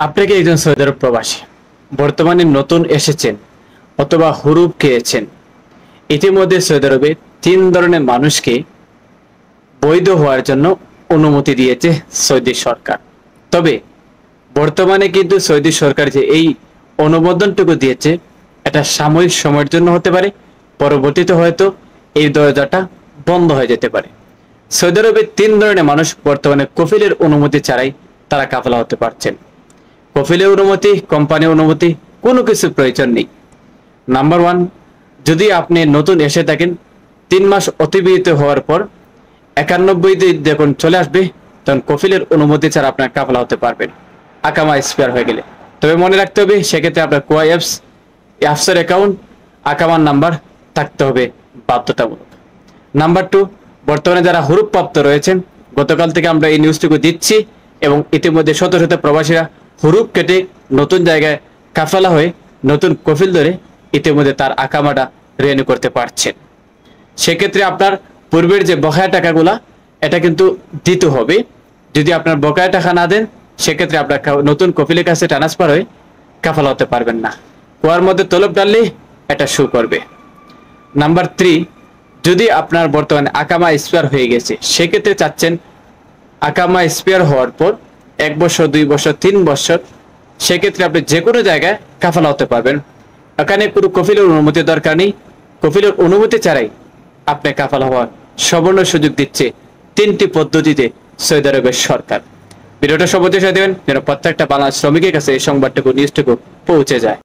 আপনি কি একজন সৌদি আরব প্রবাসী, বর্তমানে নতুন এসেছেন অথবা হুরুপ খেয়েছেন? ইতিমধ্যে সৌদি আরবে 3 ধরনের মানুষকে বৈধ হওয়ার জন্য অনুমতি দিয়েছে সৌদি সরকার। তবে বর্তমানে কিন্তু সৌদি সরকার যে এই অনুমোদনটুকু দিয়েছে, এটা সাময়িক সময়ের জন্য হতে পারে, পরবর্তীতে হয়তো এই দরজাটা বন্ধ হয়ে যেতে পারে। সৌদি আরবে 3 ধরনের মানুষ বর্তমানে কফিলের অনুমতি ছাড়াই তারা কাফেলা হতে পারছেন। কফিলের অনুমতি, কোম্পানির অনুমতি, কোনো কিছু প্রয়োজন নেই। নাম্বার 1, যদি আপনি নতুন এসে থাকেন, 3 মাস অতিবাহিত হওয়ার পর 91 যখন চলে আসবে, তখন কফিলের অনুমতি ছাড়া আপনার কাফেলা হতে পারবেন, আকামা এক্সপায়ার হয়ে গেলে। তবে মনে রাখতে হবে, সেক্ষেত্রে আপনার কোয়া অ্যাপসের অ্যাকাউন্ট, আকামার নাম্বার থাকতে হবে বাধ্যতামূলক। নাম্বার 2, বর্তমানে যারা হুরুপ প্রাপ্ত রয়েছেন, গতকাল থেকে আমরা এই নিউজটুকু দিচ্ছি এবং ইতিমধ্যে শত শত প্রবাসীরা হুরুপ কেটে নতুন জায়গায় কাফেলা হয়ে নতুন কফিল ধরে ইতিমধ্যে তার আকামাটা রিনিউ করতে পারছেন। সেক্ষেত্রে আপনার পূর্বের যে বকেয়া টাকাগুলা, এটা কিন্তু দিতে হবে। যদি আপনার বকেয়া টাকা না দেন, সেক্ষেত্রে আপনার নতুন কফিলের কাছে ট্রান্সফার হয়ে কাফেলা হতে পারবেন না। কুয়ার মধ্যে তলব ডাললেই এটা শো করবে। নাম্বার 3, যদি আপনার বর্তমানে আকামা এক্সপায়ার হয়ে গেছে, সেক্ষেত্রে চাচ্ছেন আকামা এক্সপায়ার হওয়ার পর 1 বছর, 2 বছর, 3 বছর, সেক্ষেত্রে আপনি যে কোনো জায়গায় কাফেলা হতে পারবেন। এখানে কোনো কফিলের অনুমতি দরকার নেই। কফিলের অনুমতি ছাড়াই আপনি কাফেলা হওয়ার সুবর্ণ সুযোগ দিচ্ছে 3টি পদ্ধতিতে সৌদি আরবের সরকার। ভিডিওটা সর্বোচ্চ দেবেন যেন প্রত্যেকটা বাংলাদেশ শ্রমিকের কাছে এই সংবাদটুকু, নিউজটুকু পৌঁছে যায়।